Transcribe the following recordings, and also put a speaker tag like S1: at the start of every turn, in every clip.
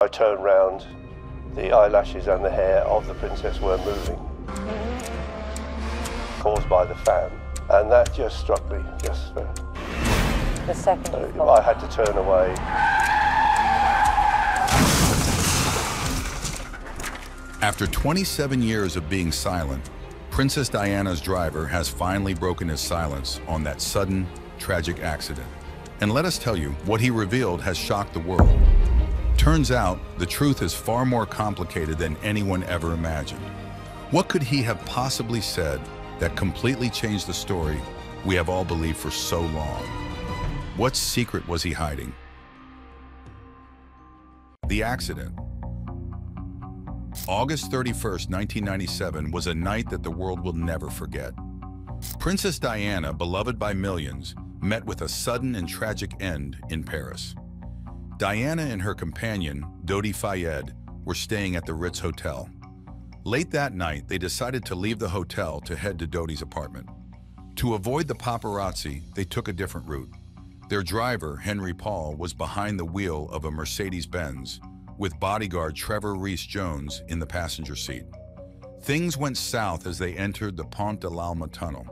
S1: I turned round, the eyelashes and the hair of the princess were moving, caused by the fan, and that just struck me, just for...
S2: The second
S1: I had to turn away.
S3: After 27 years of being silent, Princess Diana's driver has finally broken his silence on that sudden, tragic accident. And let us tell you, what he revealed has shocked the world. Turns out, the truth is far more complicated than anyone ever imagined. What could he have possibly said that completely changed the story we have all believed for so long? What secret was he hiding? The accident. August 31st, 1997 was a night that the world will never forget. Princess Diana, beloved by millions, met with a sudden and tragic end in Paris. Diana and her companion, Dodi Fayed, were staying at the Ritz Hotel. Late that night, they decided to leave the hotel to head to Dodi's apartment. To avoid the paparazzi, they took a different route. Their driver, Henri Paul, was behind the wheel of a Mercedes-Benz, with bodyguard Trevor Rees-Jones in the passenger seat. Things went south as they entered the Pont de l'Alma tunnel.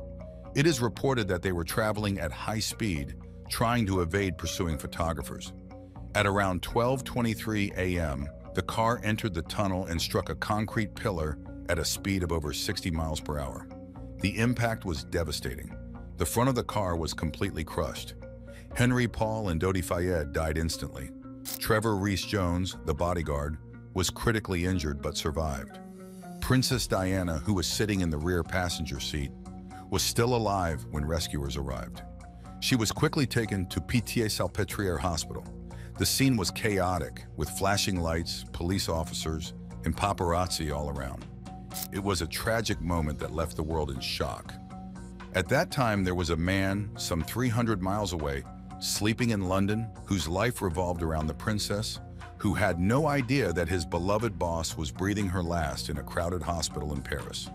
S3: It is reported that they were traveling at high speed, trying to evade pursuing photographers. At around 12:23 a.m., the car entered the tunnel and struck a concrete pillar at a speed of over 60 miles per hour. The impact was devastating. The front of the car was completely crushed. Henri Paul and Dodi Fayed died instantly. Trevor Rees-Jones, the bodyguard, was critically injured but survived. Princess Diana, who was sitting in the rear passenger seat, was still alive when rescuers arrived. She was quickly taken to Pitié-Salpêtrière Hospital. The scene was chaotic, with flashing lights, police officers, and paparazzi all around. It was a tragic moment that left the world in shock. At that time, there was a man, some 300 miles away, sleeping in London, whose life revolved around the princess, who had no idea that his beloved boss was breathing her last in a crowded hospital in Paris.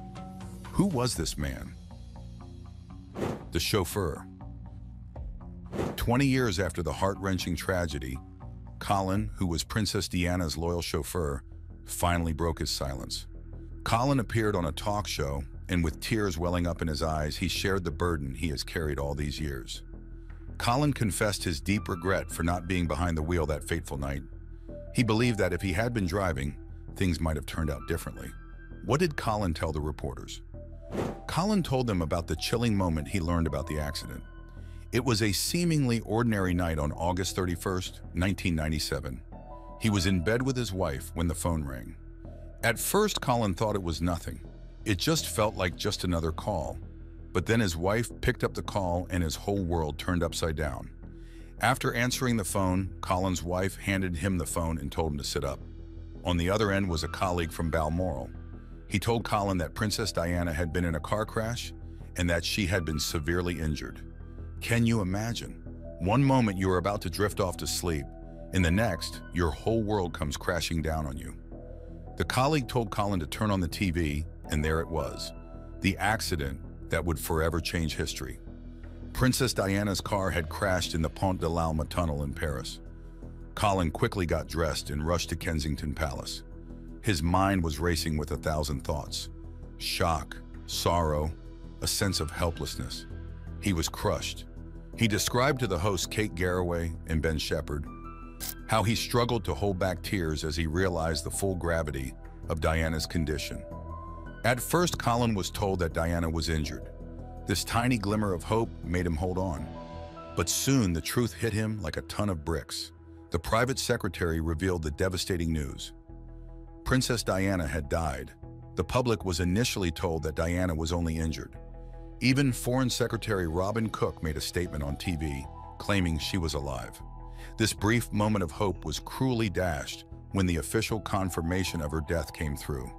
S3: Who was this man? The chauffeur. 20 years after the heart-wrenching tragedy, Colin, who was Princess Diana's loyal chauffeur, finally broke his silence. Colin appeared on a talk show, and with tears welling up in his eyes, he shared the burden he has carried all these years. Colin confessed his deep regret for not being behind the wheel that fateful night. He believed that if he had been driving, things might have turned out differently. What did Colin tell the reporters? Colin told them about the chilling moment he learned about the accident. It was a seemingly ordinary night on August 31st, 1997. He was in bed with his wife when the phone rang. At first, Colin thought it was nothing. It just felt like just another call. But then his wife picked up the call and his whole world turned upside down. After answering the phone, Colin's wife handed him the phone and told him to sit up. On the other end was a colleague from Balmoral. He told Colin that Princess Diana had been in a car crash and that she had been severely injured. Can you imagine? One moment you are about to drift off to sleep, and the next, your whole world comes crashing down on you. The colleague told Colin to turn on the TV, and there it was, the accident that would forever change history. Princess Diana's car had crashed in the Pont de l'Alma tunnel in Paris. Colin quickly got dressed and rushed to Kensington Palace. His mind was racing with 1,000 thoughts. Shock, sorrow, a sense of helplessness. He was crushed. He described to the hosts Kate Garraway and Ben Shepherd how he struggled to hold back tears as he realized the full gravity of Diana's condition. At first, Colin was told that Diana was injured. This tiny glimmer of hope made him hold on. But soon, the truth hit him like a ton of bricks. The private secretary revealed the devastating news. Princess Diana had died. The public was initially told that Diana was only injured. Even Foreign Secretary Robin Cook made a statement on TV, claiming she was alive. This brief moment of hope was cruelly dashed when the official confirmation of her death came through.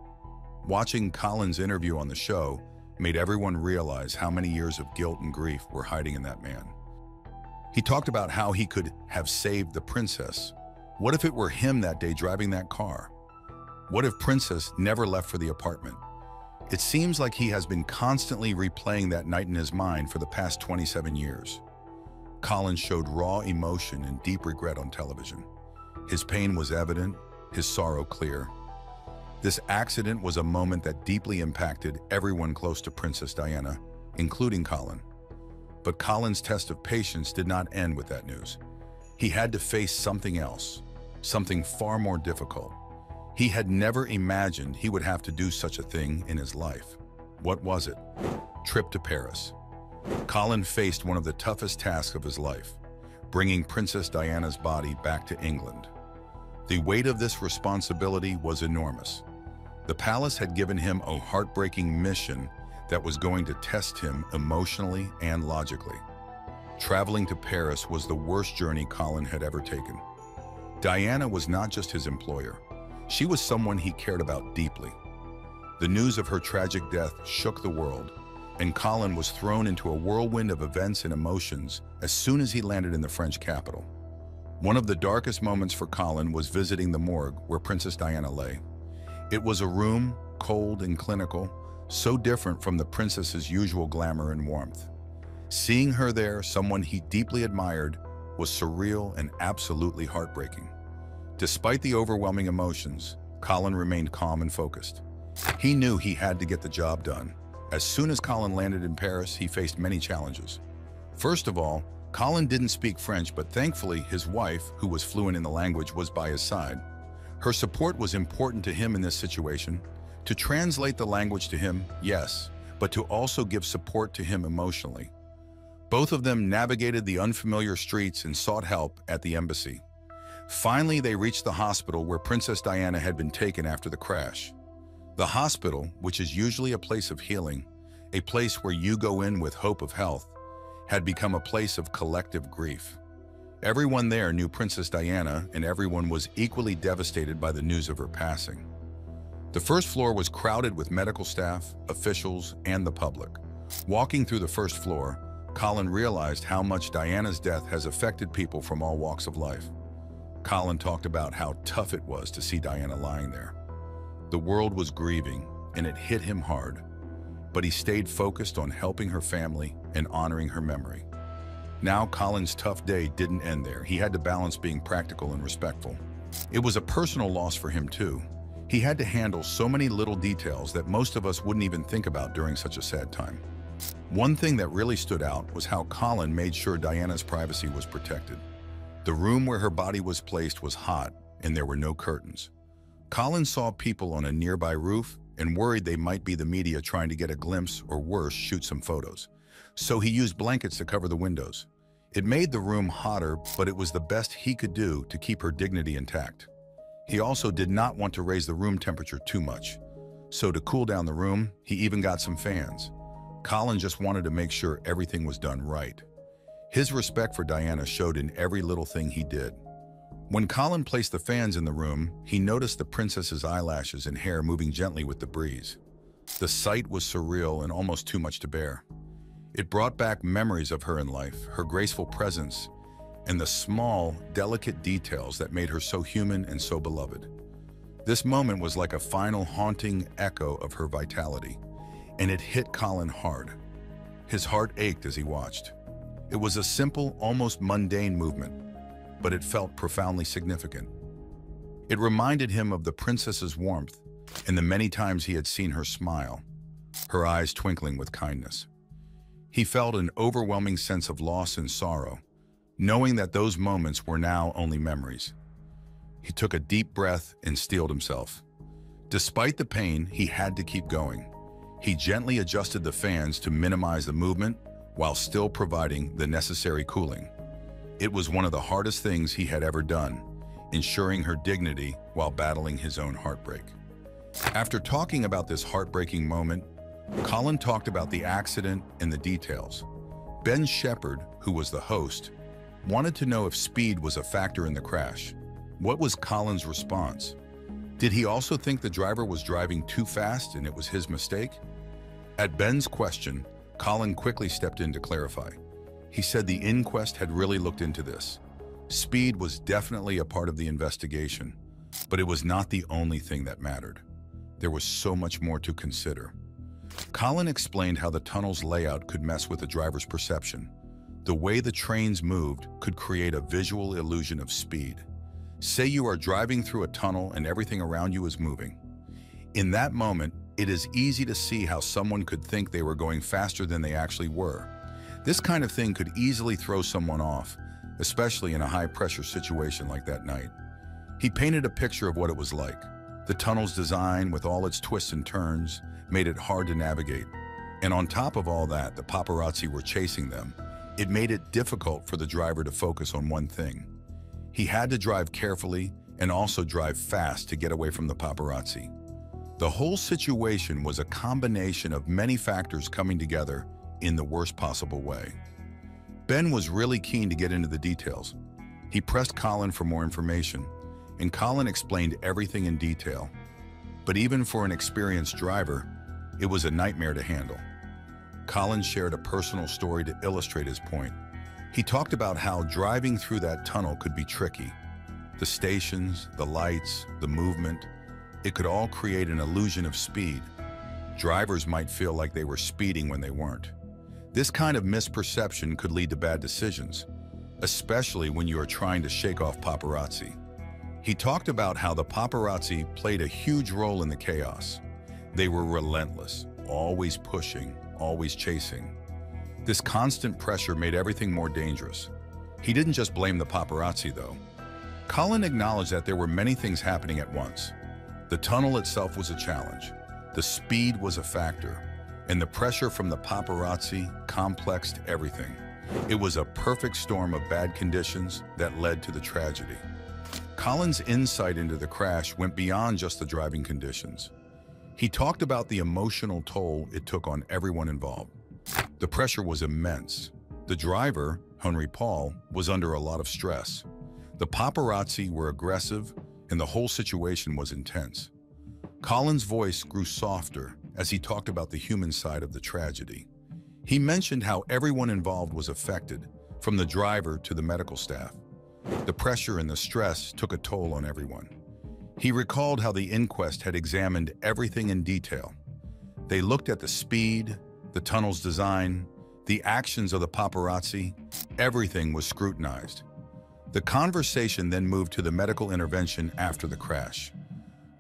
S3: Watching Colin's interview on the show made everyone realize how many years of guilt and grief were hiding in that man. He talked about how he could have saved the princess. What if it were him that day driving that car? What if Princess never left for the apartment? It seems like he has been constantly replaying that night in his mind for the past 27 years. Colin showed raw emotion and deep regret on television. His pain was evident, his sorrow clear. This accident was a moment that deeply impacted everyone close to Princess Diana, including Colin. But Colin's test of patience did not end with that news. He had to face something else, something far more difficult. He had never imagined he would have to do such a thing in his life. What was it? Trip to Paris. Colin faced one of the toughest tasks of his life, bringing Princess Diana's body back to England. The weight of this responsibility was enormous. The palace had given him a heartbreaking mission that was going to test him emotionally and logically. Traveling to Paris was the worst journey Colin had ever taken. Diana was not just his employer. She was someone he cared about deeply. The news of her tragic death shook the world, and Colin was thrown into a whirlwind of events and emotions as soon as he landed in the French capital. One of the darkest moments for Colin was visiting the morgue where Princess Diana lay. It was a room, cold and clinical, so different from the princess's usual glamour and warmth. Seeing her there, someone he deeply admired, was surreal and absolutely heartbreaking. Despite the overwhelming emotions, Colin remained calm and focused. He knew he had to get the job done. As soon as Colin landed in Paris, he faced many challenges. First of all, Colin didn't speak French, but thankfully his wife, who was fluent in the language, was by his side. Her support was important to him in this situation. To translate the language to him, yes, but to also give support to him emotionally. Both of them navigated the unfamiliar streets and sought help at the embassy. Finally, they reached the hospital where Princess Diana had been taken after the crash. The hospital, which is usually a place of healing, a place where you go in with hope of health, had become a place of collective grief. Everyone there knew Princess Diana, and everyone was equally devastated by the news of her passing. The first floor was crowded with medical staff, officials, and the public. Walking through the first floor, Colin realized how much Diana's death has affected people from all walks of life. Colin talked about how tough it was to see Diana lying there. The world was grieving, and it hit him hard, but he stayed focused on helping her family and honoring her memory. Now, Colin's tough day didn't end there. He had to balance being practical and respectful. It was a personal loss for him, too. He had to handle so many little details that most of us wouldn't even think about during such a sad time. One thing that really stood out was how Colin made sure Diana's privacy was protected. The room where her body was placed was hot, and there were no curtains. Colin saw people on a nearby roof and worried they might be the media trying to get a glimpse or worse, shoot some photos. So he used blankets to cover the windows. It made the room hotter, but it was the best he could do to keep her dignity intact. He also did not want to raise the room temperature too much. So to cool down the room, he even got some fans. Colin just wanted to make sure everything was done right. His respect for Diana showed in every little thing he did. When Colin placed the fans in the room, he noticed the princess's eyelashes and hair moving gently with the breeze. The sight was surreal and almost too much to bear. It brought back memories of her in life, her graceful presence, and the small, delicate details that made her so human and so beloved. This moment was like a final haunting echo of her vitality, and it hit Colin hard. His heart ached as he watched. It was a simple, almost mundane movement, but it felt profoundly significant. It reminded him of the princess's warmth and the many times he had seen her smile, her eyes twinkling with kindness. He felt an overwhelming sense of loss and sorrow, knowing that those moments were now only memories. He took a deep breath and steeled himself. Despite the pain, he had to keep going. He gently adjusted the fans to minimize the movement while still providing the necessary cooling. It was one of the hardest things he had ever done, ensuring her dignity while battling his own heartbreak. After talking about this heartbreaking moment, Colin talked about the accident and the details. Ben Shepherd, who was the host, wanted to know if speed was a factor in the crash. What was Colin's response? Did he also think the driver was driving too fast and it was his mistake? At Ben's question, Colin quickly stepped in to clarify. He said the inquest had really looked into this. Speed was definitely a part of the investigation, but it was not the only thing that mattered. There was so much more to consider. Colin explained how the tunnel's layout could mess with the driver's perception. The way the trains moved could create a visual illusion of speed. Say you are driving through a tunnel and everything around you is moving. In that moment, it is easy to see how someone could think they were going faster than they actually were. This kind of thing could easily throw someone off, especially in a high-pressure situation like that night. He painted a picture of what it was like. The tunnel's design, with all its twists and turns, made it hard to navigate. And on top of all that, the paparazzi were chasing them. It made it difficult for the driver to focus on one thing. He had to drive carefully and also drive fast to get away from the paparazzi. The whole situation was a combination of many factors coming together in the worst possible way. Ben was really keen to get into the details. He pressed Colin for more information, and Colin explained everything in detail. But even for an experienced driver, it was a nightmare to handle. Colin shared a personal story to illustrate his point. He talked about how driving through that tunnel could be tricky. The stations, the lights, the movement, it could all create an illusion of speed. Drivers might feel like they were speeding when they weren't. This kind of misperception could lead to bad decisions, especially when you are trying to shake off paparazzi. He talked about how the paparazzi played a huge role in the chaos. They were relentless, always pushing, always chasing. This constant pressure made everything more dangerous. He didn't just blame the paparazzi, though. Colin acknowledged that there were many things happening at once. The tunnel itself was a challenge. The speed was a factor. And the pressure from the paparazzi complexed everything. It was a perfect storm of bad conditions that led to the tragedy. Colin's insight into the crash went beyond just the driving conditions. He talked about the emotional toll it took on everyone involved. The pressure was immense. The driver, Henri Paul, was under a lot of stress. The paparazzi were aggressive, and the whole situation was intense. Colin's voice grew softer as he talked about the human side of the tragedy. He mentioned how everyone involved was affected, from the driver to the medical staff. The pressure and the stress took a toll on everyone. He recalled how the inquest had examined everything in detail. They looked at the speed, the tunnel's design, the actions of the paparazzi. Everything was scrutinized. The conversation then moved to the medical intervention after the crash.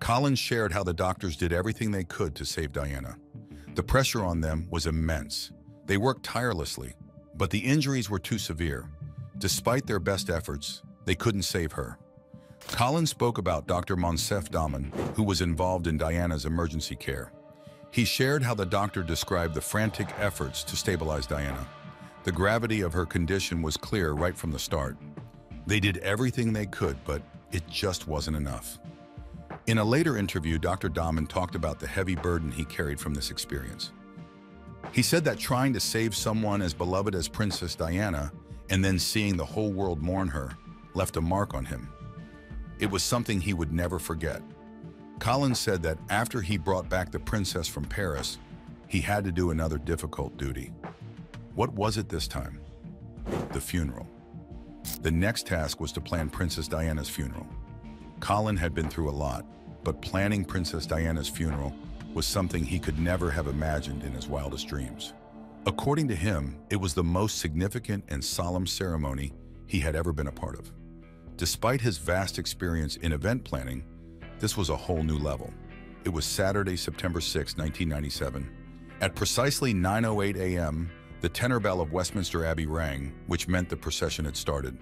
S3: Colin shared how the doctors did everything they could to save Diana. The pressure on them was immense. They worked tirelessly, but the injuries were too severe. Despite their best efforts, they couldn't save her. Colin spoke about Dr. Monsef Daman, who was involved in Diana's emergency care. He shared how the doctor described the frantic efforts to stabilize Diana. The gravity of her condition was clear right from the start. They did everything they could, but it just wasn't enough. In a later interview, Dr. Daman talked about the heavy burden he carried from this experience. He said that trying to save someone as beloved as Princess Diana and then seeing the whole world mourn her left a mark on him. It was something he would never forget. Colin said that after he brought back the princess from Paris, he had to do another difficult duty. What was it this time? The funeral. The next task was to plan Princess Diana's funeral. Colin had been through a lot, but planning Princess Diana's funeral was something he could never have imagined in his wildest dreams. According to him, it was the most significant and solemn ceremony he had ever been a part of. Despite his vast experience in event planning, this was a whole new level. It was Saturday, September 6, 1997. At precisely 9:08 a.m., the tenor bell of Westminster Abbey rang, which meant the procession had started.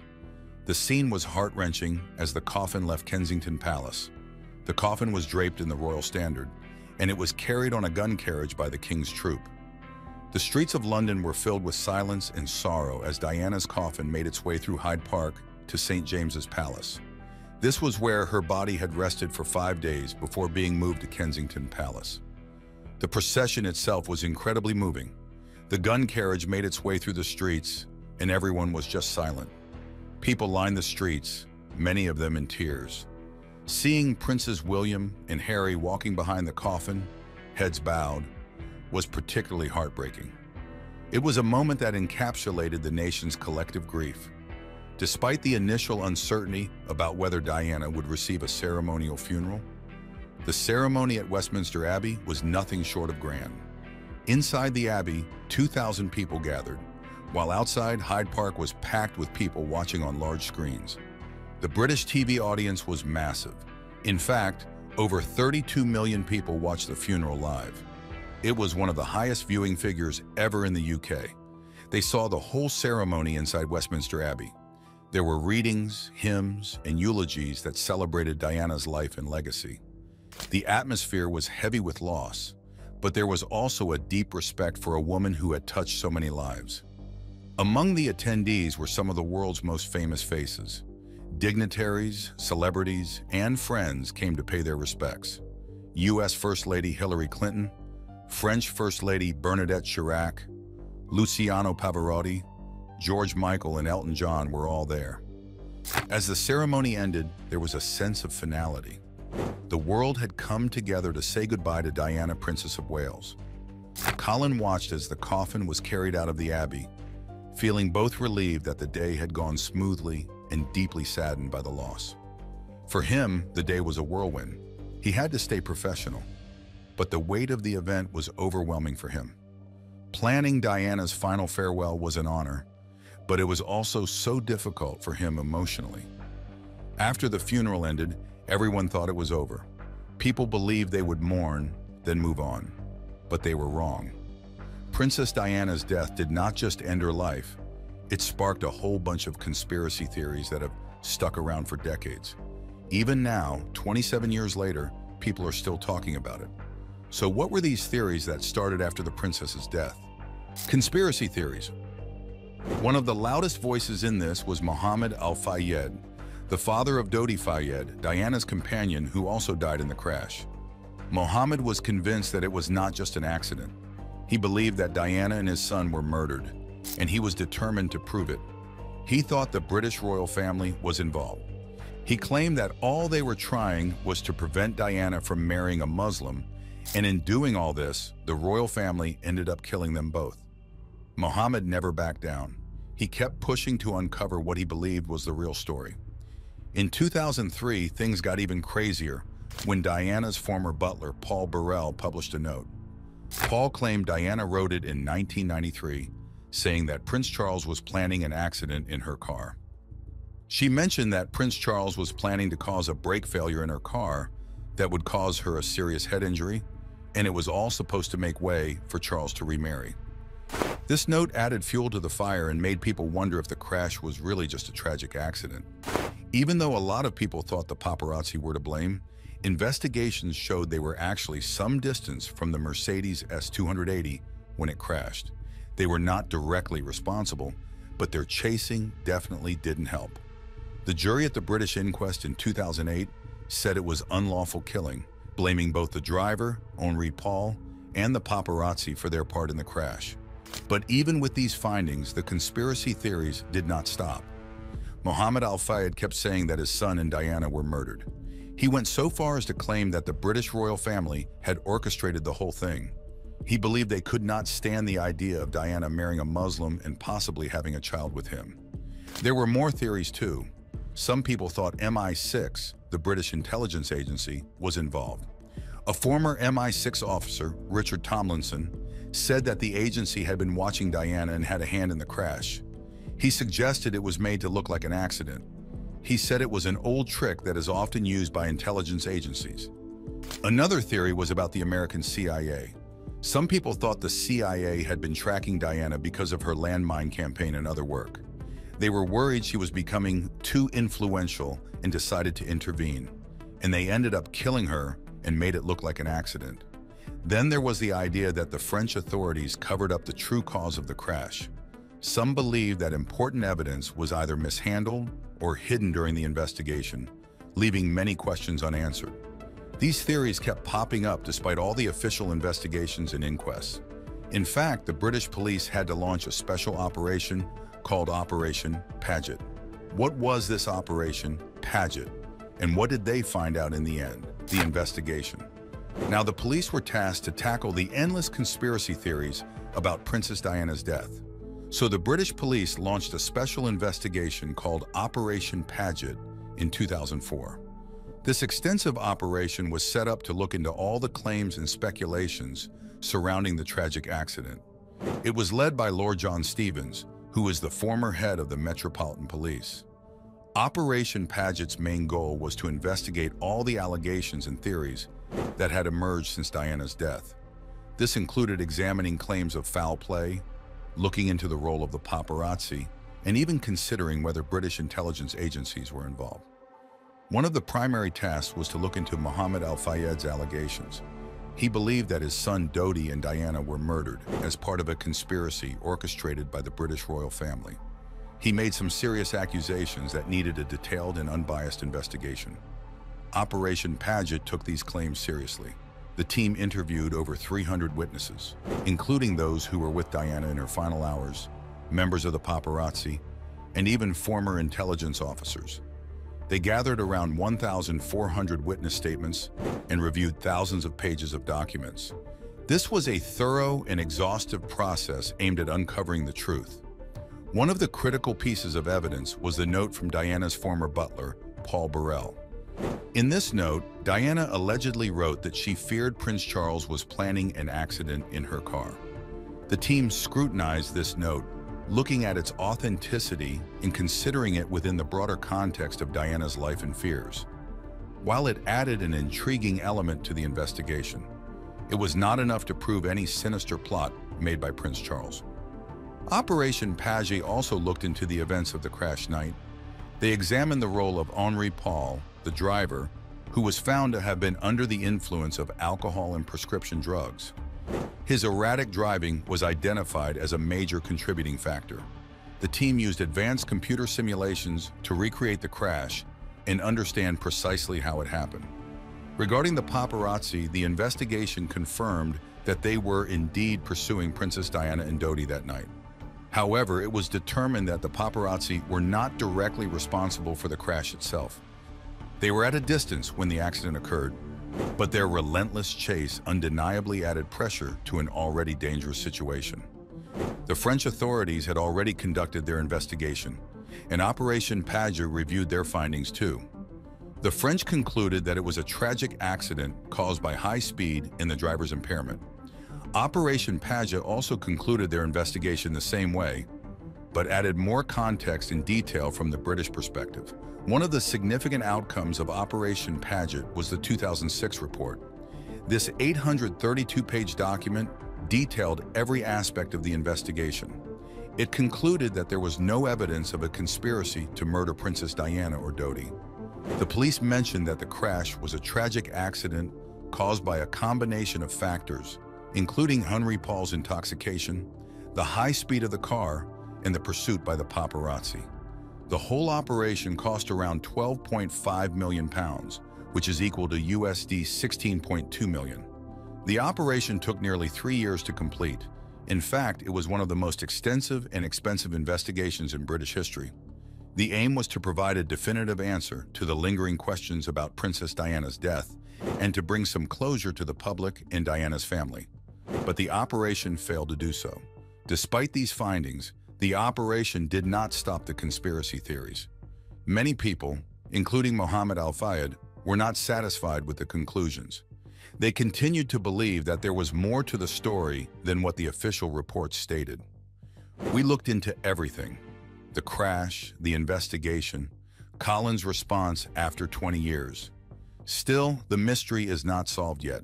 S3: The scene was heart-wrenching as the coffin left Kensington Palace. The coffin was draped in the royal standard, and it was carried on a gun carriage by the King's troop. The streets of London were filled with silence and sorrow as Diana's coffin made its way through Hyde Park to St. James's Palace. This was where her body had rested for 5 days before being moved to Kensington Palace. The procession itself was incredibly moving. The gun carriage made its way through the streets, and everyone was just silent. People lined the streets, many of them in tears. Seeing Princes William and Harry walking behind the coffin, heads bowed, was particularly heartbreaking. It was a moment that encapsulated the nation's collective grief. Despite the initial uncertainty about whether Diana would receive a ceremonial funeral, the ceremony at Westminster Abbey was nothing short of grand. Inside the Abbey, 2,000 people gathered, while outside Hyde Park was packed with people watching on large screens. The British TV audience was massive. In fact, over 32 million people watched the funeral live. It was one of the highest viewing figures ever in the UK. They saw the whole ceremony inside Westminster Abbey. There were readings, hymns, and eulogies that celebrated Diana's life and legacy. The atmosphere was heavy with loss, but there was also a deep respect for a woman who had touched so many lives. Among the attendees were some of the world's most famous faces. Dignitaries, celebrities, and friends came to pay their respects. U.S. First Lady Hillary Clinton, French First Lady Bernadette Chirac, Luciano Pavarotti, George Michael, and Elton John were all there. As the ceremony ended, there was a sense of finality. The world had come together to say goodbye to Diana, Princess of Wales. Colin watched as the coffin was carried out of the Abbey, feeling both relieved that the day had gone smoothly and deeply saddened by the loss. For him, the day was a whirlwind. He had to stay professional, but the weight of the event was overwhelming for him. Planning Diana's final farewell was an honor, but it was also so difficult for him emotionally. After the funeral ended, everyone thought it was over. People believed they would mourn, then move on, but they were wrong. Princess Diana's death did not just end her life, it sparked a whole bunch of conspiracy theories that have stuck around for decades. Even now, 27 years later, people are still talking about it. So what were these theories that started after the princess's death? Conspiracy theories. One of the loudest voices in this was Mohammed Al-Fayed, the father of Dodi Fayed, Diana's companion, who also died in the crash. Mohammed was convinced that it was not just an accident. He believed that Diana and his son were murdered, and he was determined to prove it. He thought the British royal family was involved. He claimed that all they were trying was to prevent Diana from marrying a Muslim, and in doing all this, the royal family ended up killing them both. Mohammed never backed down. He kept pushing to uncover what he believed was the real story. In 2003, things got even crazier when Diana's former butler, Paul Burrell, published a note. Paul claimed Diana wrote it in 1993, saying that Prince Charles was planning an accident in her car. She mentioned that Prince Charles was planning to cause a brake failure in her car that would cause her a serious head injury, and it was all supposed to make way for Charles to remarry. This note added fuel to the fire and made people wonder if the crash was really just a tragic accident. Even though a lot of people thought the paparazzi were to blame, investigations showed they were actually some distance from the Mercedes S280 when it crashed. They were not directly responsible, but their chasing definitely didn't help. The jury at the British inquest in 2008 said it was unlawful killing, blaming both the driver, Henri Paul, and the paparazzi for their part in the crash. But even with these findings, the conspiracy theories did not stop. Mohammed Al-Fayed kept saying that his son and Diana were murdered. He went so far as to claim that the British royal family had orchestrated the whole thing. He believed they could not stand the idea of Diana marrying a Muslim and possibly having a child with him. There were more theories too. Some people thought MI6, the British intelligence agency, was involved. A former MI6 officer, Richard Tomlinson, said that the agency had been watching Diana and had a hand in the crash. He suggested it was made to look like an accident. He said it was an old trick that is often used by intelligence agencies. Another theory was about the American CIA. Some people thought the CIA had been tracking Diana because of her landmine campaign and other work. They were worried she was becoming too influential and decided to intervene, and they ended up killing her and made it look like an accident. Then there was the idea that the French authorities covered up the true cause of the crash. Some believed that important evidence was either mishandled or hidden during the investigation, leaving many questions unanswered. These theories kept popping up despite all the official investigations and inquests. In fact, the British police had to launch a special operation called Operation Paget. What was this Operation Paget, and what did they find out in the end? The investigation. Now, the police were tasked to tackle the endless conspiracy theories about Princess Diana's death. So the British police launched a special investigation called Operation Paget in 2004. This extensive operation was set up to look into all the claims and speculations surrounding the tragic accident. It was led by Lord John Stevens, who is the former head of the Metropolitan Police. Operation Paget's main goal was to investigate all the allegations and theories that had emerged since Diana's death. This included examining claims of foul play, looking into the role of the paparazzi, and even considering whether British intelligence agencies were involved. One of the primary tasks was to look into Mohammed Al Fayed's allegations. He believed that his son Dodi and Diana were murdered as part of a conspiracy orchestrated by the British royal family. He made some serious accusations that needed a detailed and unbiased investigation. Operation Paget took these claims seriously. The team interviewed over 300 witnesses, including those who were with Diana in her final hours, members of the paparazzi, and even former intelligence officers. They gathered around 1,400 witness statements and reviewed thousands of pages of documents. This was a thorough and exhaustive process aimed at uncovering the truth. One of the critical pieces of evidence was the note from Diana's former butler, Paul Burrell. In this note, Diana allegedly wrote that she feared Prince Charles was planning an accident in her car. The team scrutinized this note, looking at its authenticity and considering it within the broader context of Diana's life and fears. While it added an intriguing element to the investigation, it was not enough to prove any sinister plot made by Prince Charles. Operation Paget also looked into the events of the crash night. They examined the role of Henri Paul, the driver, who was found to have been under the influence of alcohol and prescription drugs. His erratic driving was identified as a major contributing factor. The team used advanced computer simulations to recreate the crash and understand precisely how it happened. Regarding the paparazzi, the investigation confirmed that they were indeed pursuing Princess Diana and Dodi that night. However, it was determined that the paparazzi were not directly responsible for the crash itself. They were at a distance when the accident occurred, but their relentless chase undeniably added pressure to an already dangerous situation. The French authorities had already conducted their investigation, and Operation Paget reviewed their findings too. The French concluded that it was a tragic accident caused by high speed and the driver's impairment. Operation Paget also concluded their investigation the same way, but added more context and detail from the British perspective. One of the significant outcomes of Operation Paget was the 2006 report. This 832-page document detailed every aspect of the investigation. It concluded that there was no evidence of a conspiracy to murder Princess Diana or Dodi. The police mentioned that the crash was a tragic accident caused by a combination of factors, including Henri Paul's intoxication, the high speed of the car, and the pursuit by the paparazzi. The whole operation cost around £12.5 million, which is equal to USD 16.2 million. The operation took nearly 3 years to complete. In fact, it was one of the most extensive and expensive investigations in British history. The aim was to provide a definitive answer to the lingering questions about Princess Diana's death and to bring some closure to the public and Diana's family. But the operation failed to do so. Despite these findings, the operation did not stop the conspiracy theories. Many people, including Mohammed Al Fayed, were not satisfied with the conclusions. They continued to believe that there was more to the story than what the official reports stated. We looked into everything: the crash, the investigation, Colin's response after 20 years. Still, the mystery is not solved yet.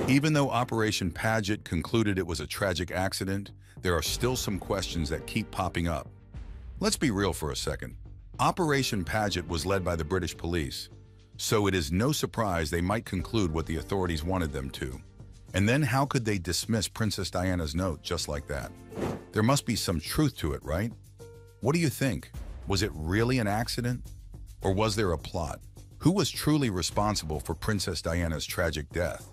S3: Even though Operation Paget concluded it was a tragic accident, there are still some questions that keep popping up. Let's be real for a second. Operation Paget was led by the British police, so it is no surprise they might conclude what the authorities wanted them to. And then how could they dismiss Princess Diana's note just like that? There must be some truth to it, right? What do you think? Was it really an accident? Or was there a plot? Who was truly responsible for Princess Diana's tragic death?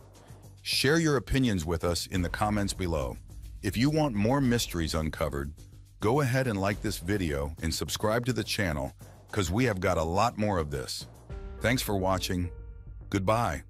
S3: Share your opinions with us in the comments below. If you want more mysteries uncovered, go ahead and like this video and subscribe to the channel, because we have got a lot more of this. Thanks for watching. Goodbye.